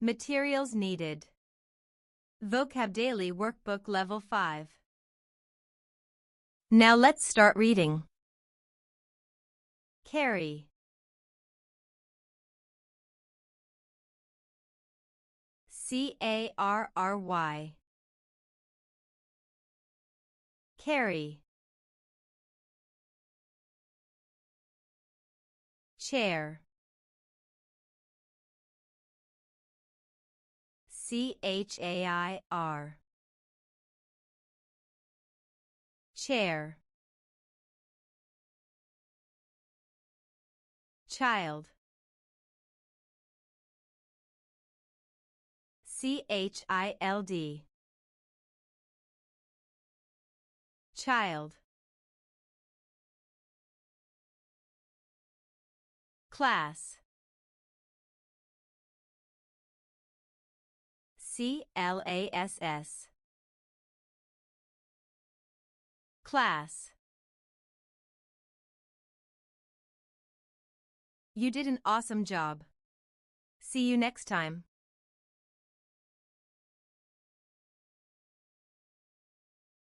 Materials needed. VocabDaily Workbook Level 5. Now let's start reading. Carry. C-A-R-R-Y. Carry. Chair. C-H-A-I-R. Chair. Child. C-H-I-L-D. Child. Class. C-L-A-S-S. Class. You did an awesome job. See you next time.